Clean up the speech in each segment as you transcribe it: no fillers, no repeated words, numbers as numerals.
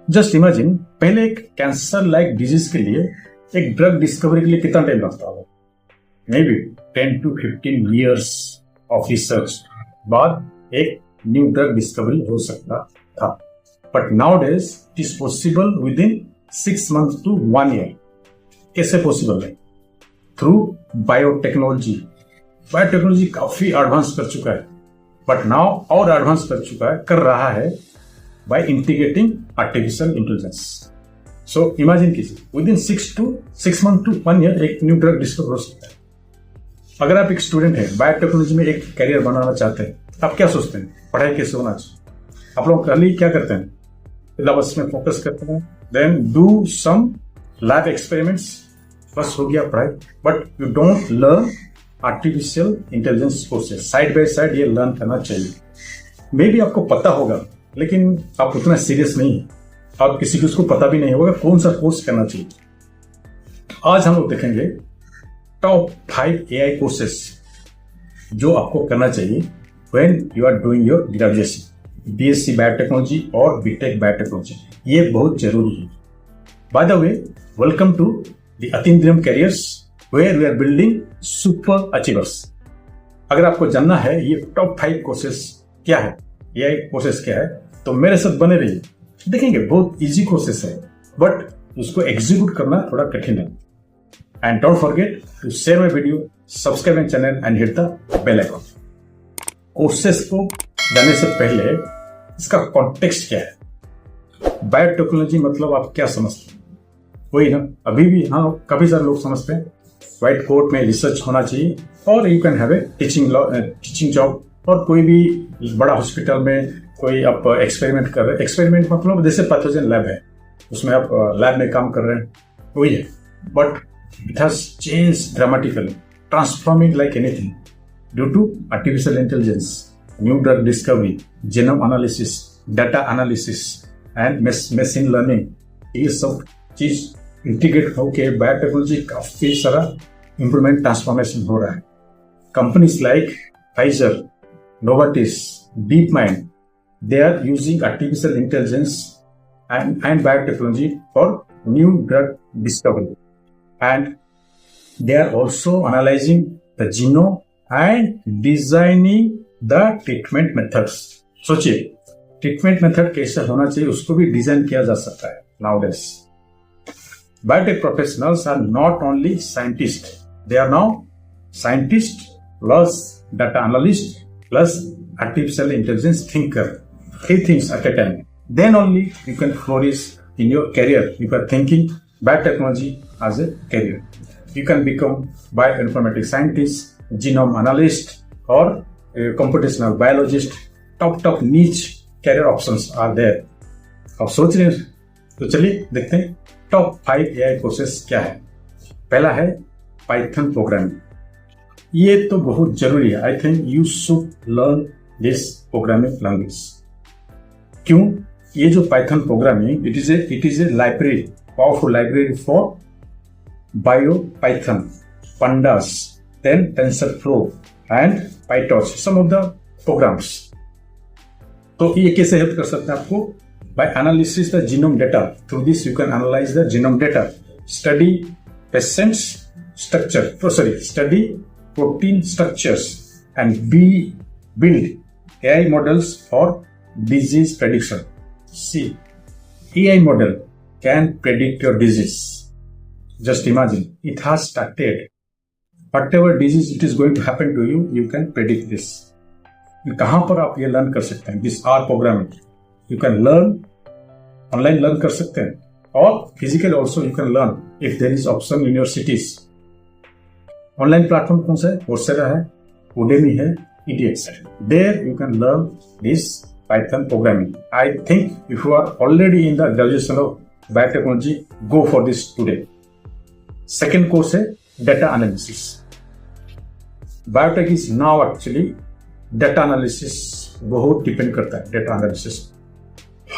Just imagine, पहले एक cancer like disease के लिए एक ड्रग डिस्कवरी के लिए कितना टाइम लगता होगा? May be 10 to 15 years of research बाद एक न्यू ड्रग डिस्कवरी हो सकता था। But now days it is possible with in 6 months to 1 year। कैसे पॉसिबल है? Through biotechnology. बायोटेक्नोलॉजी काफी एडवांस कर चुका है, बट नाउ और एडवांस कर रहा है by integrating artificial intelligence. So imagine कीजिए, within 6 months to 1 year एक न्यू ड्रग डिस्कवर हो सकता है। अगर आप एक स्टूडेंट हैं, बायोटेक्नोलॉजी में एक करियर बनाना चाहते हैं, आप क्या सोचते हैं? पढ़ाई कैसे होना चाहिए? आप लोग पहले क्या करते हैं? सिलेबस में फोकस करते हैं, then do some lab experiments, बस हो गया पढ़ाई। But you don't learn artificial intelligence courses. Side by side ये लर्न करना चाहिए। मे बी आपको पता होगा, लेकिन आप उतना सीरियस नहीं है। आप किसी को उसको पता भी नहीं होगा कौन सा कोर्स करना चाहिए। आज हम लोग देखेंगे टॉप 5 AI कोर्सेस जो आपको करना चाहिए when you are doing your graduation, BSc biotechnology और BTech बायोटेक्नोलॉजी। ये बहुत जरूरी है। By the way, welcome to the Atindriyam careers where we are building super achievers. अगर आपको जानना है ये टॉप 5 कोर्सेस क्या है, AI कोर्सेस क्या है, तो मेरे साथ बने रहिए। देखेंगे बहुत इजी कोर्सेस है, बट उसको एग्जीक्यूट करना थोड़ा कठिन है। And don't forget to share my video, subscribe my channel and hit the bell icon. Courses को जाने से पहले इसका कॉन्टेक्स्ट क्या है? बायोटेक्नोलॉजी मतलब आप क्या समझते हैं? वही ना, अभी भी हाँ काफी सारे लोग समझते हैं व्हाइट कोट में रिसर्च होना चाहिए और you can have a teaching job, और कोई भी बड़ा हॉस्पिटल में कोई आप एक्सपेरिमेंट कर रहे हैं। एक्सपेरिमेंट मतलब जैसे पैथोजन लैब है, उसमें आप लैब में काम कर रहे हैं, वही है। But it has change dramatically, transforming like anything due to artificial intelligence, new drug discovery, genome analysis, data analysis and machine learning. ये सब चीज इंटीग्रेट होकर बायोटेक्नोलॉजी काफी सारा इंप्रूवमेंट, ट्रांसफॉर्मेशन हो रहा है। Companies like Pfizer, Novartis, DeepMind, they are using artificial intelligence and biotechnology for new drug discovery. And they are also analyzing the genome and designing the treatment methods. सोचिए, treatment method कैसे होना चाहिए उसको भी design किया जा सकता है nowadays. Biotech professionals are not only scientists, they are now scientists plus data analysts plus artificial intelligence thinker. 3 things at a time. Then only you can flourish in your career if you are thinking biotechnology as a career. You can become bioinformatics scientist, genome analyst, or a computational biologist. Top niche career options are there. अब सोच रहे हैं तो चलिए देखते हैं top 5 AI courses क्या है। पहला है पाइथन प्रोग्रामिंग। ये तो बहुत जरूरी है। I think you should learn this programming language. क्यों? ये जो Python programming it is a library, powerful library for bio Python, pandas, then TensorFlow and PyTorch, some of the programs. तो ये कैसे हेल्प कर सकते हैं आपको? By analysis the genome data. Through this you can analyse the genome data, study patients structure, study protein structures and build AI models for disease prediction. See, AI model can predict your disease. Just imagine, it has started. Whatever disease it is going to happen to you, you can predict this. कहाँ पर आप ये learn कर सकते हैं? This R programming. You can learn, online learn कर सकते हैं, और physical also you can learn if there is option in your cities. Online platform कौन सा है? कोर्सेरा है, Udemy है, EDX है। There you can learn this Python programming. I think if you are already in the graduation of biotechnology, go for this today. Second course है data analysis. Biotech is now actually data analysis बहुत depend करता है data analysis.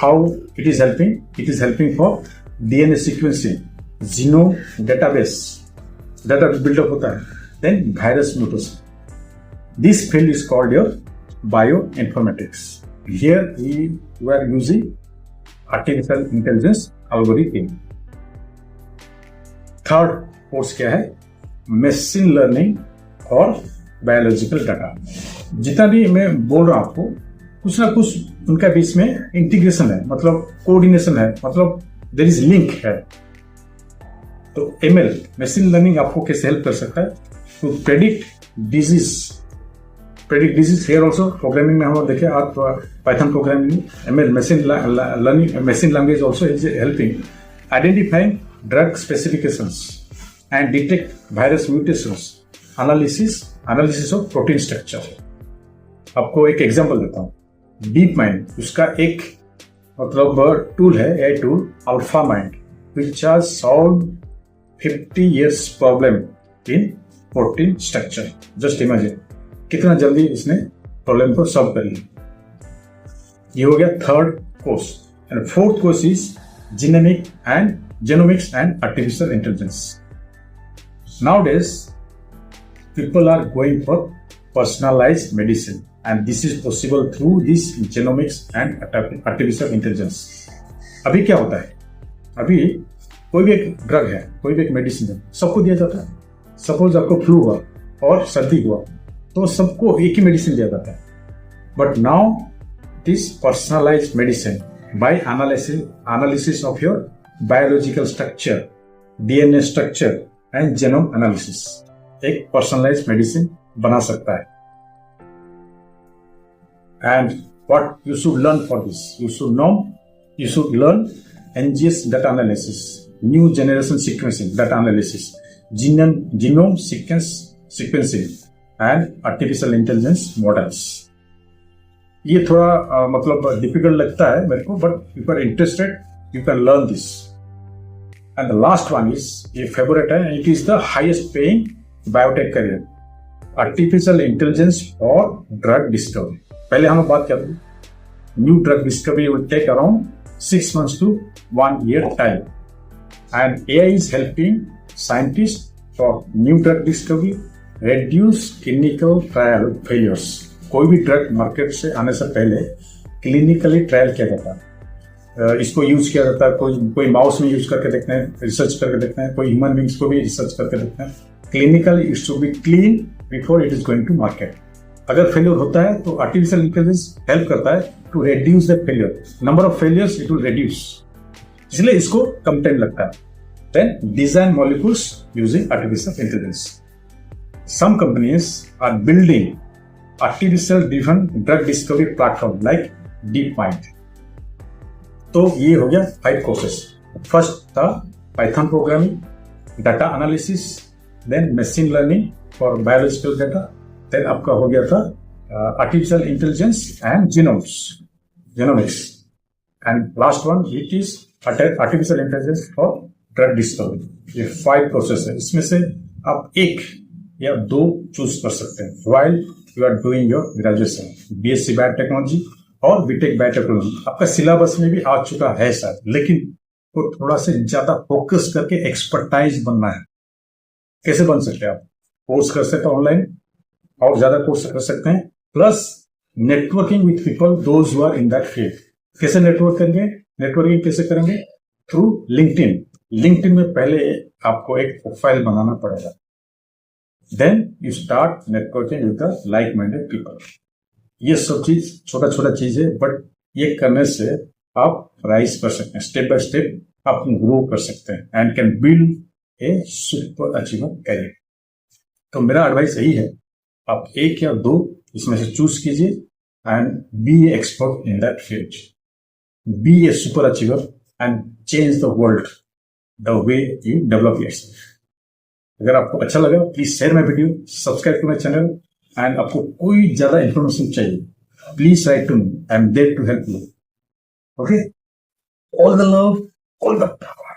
How it is helping? It is helping for DNA sequencing, genome database. Data buildup होता है, then virus mutation. This field is called your bioinformatics. Here we are using artificial intelligence algorithm. Third course क्या है? Machine learning और biological data. जितना भी मैं बोल रहा हूं आपको, कुछ ना कुछ उनका बीच में इंटीग्रेशन है, मतलब कोऑर्डिनेशन है, मतलब देयर इज लिंक है। तो एमएल मशीन लर्निंग आपको कैसे हेल्प कर सकता है? To predict disease here also. Programming में हम लोग देखें, आप Python programming, ML machine learning, machine language also is helping identifying drug specifications and detect virus mutations, analysis of protein structure. आपको एक एग्जांपल देता हूं। डीप माइंड, उसका एक मतलब टूल है, AI tool alpha mind, which has solved 50 years problem in protein structure. Just imagine कितना जल्दी इसने प्रॉब्लम को सॉल्व कर लिया। ये हो गया third course. And fourth course is genomics and artificial intelligence. Nowadays people are going for personalized medicine and this is possible through this genomics and artificial intelligence. अभी क्या होता है? अभी कोई भी एक ड्रग है, कोई भी एक मेडिसिन है, सबको दिया जाता है। सपोज आपको फ्लू हुआ और सर्दी हुआ तो सबको एक ही मेडिसिन दिया जाता है। But now it is personalised medicine bye analysis of your biological structure, DNA structure and genome analysis. एक पर्सनलाइज्ड मेडिसिन बना सकता है। And what you should learn for this? you should learn NGS data analysis, new generation sequencing data analysis, genome sequencing and artificial intelligence models. ये थोड़ा मतलब difficult लगता है मेरे को, but if you are interested you can learn this. And the last one is ये favourite है, it is the highest paying biotech career, artificial intelligence और ड्रग डिस्कवरी। पहले हम बात करते हैं, new drug discovery will take around 6 months to 1 year time, and AI is helping scientists for new drug discovery, reduce clinical trial failures. कोई भी drug market से आने से पहले क्लिनिकली ट्रायल किया जाता है, इसको यूज किया जाता है। कोई माउस में यूज करके देखते हैं, रिसर्च करके देखते हैं, कोई ह्यूमन बींग्स को भी रिसर्च करके देखते हैं। Clinically it should be clean before it is going to market. अगर फेलियर होता है तो आर्टिफिशियल इंटेलिजेंस हेल्प करता है to reduce the failure, number of failures it will reduce, इसलिए इसको कम टाइम लगता है। Then design molecules using artificial intelligence. Some companies are building artificial driven drug discovery platform like DeepMind. तो ये हो गया 5 कोर्सेस। फर्स्ट था Python programming, data analysis, then machine learning for biological data, then आपका हो गया था artificial intelligence and genomics, and last one it is artificial intelligence for drug discovery. ये 5 कोर्सेस है, इसमें से आप 1 या 2 चूज कर सकते हैं while you are doing your graduation, BSc biotechnology और बीटेक बायोटेक्नोलॉजी। आपका सिलेबस में भी आ चुका है शायद, लेकिन तो थोड़ा से ज्यादा फोकस करके एक्सपर्टाइज बनना है। कैसे बन सकते हैं आप? कोर्स कर सकते हैं ऑनलाइन और ज्यादा कोर्स कर सकते हैं, plus networking with people those who are in that field. कैसे नेटवर्क करेंगे? नेटवर्किंग कैसे करेंगे? Through LinkedIn. लिंक्डइन में पहले आपको एक प्रोफाइल बनाना पड़ेगा, then you start networking with the like minded people. ये सब चीज छोटा छोटा चीज है, बट ये करने से आप राइज कर सकते हैं, स्टेप बाय स्टेप आप ग्रो कर सकते हैं and can build a super achiever career. तो मेरा एडवाइस यही है, आप 1 या 2 इसमें से चूज कीजिए and be a expert in that field, be a super achiever and change the world the way you develop yourself. अगर आपको अच्छा लगा please share my video, subscribe to my channel, and आपको कोई ज्यादा इंफॉर्मेशन चाहिए please write to me, I am there to help you. Okay, all the love, all the power.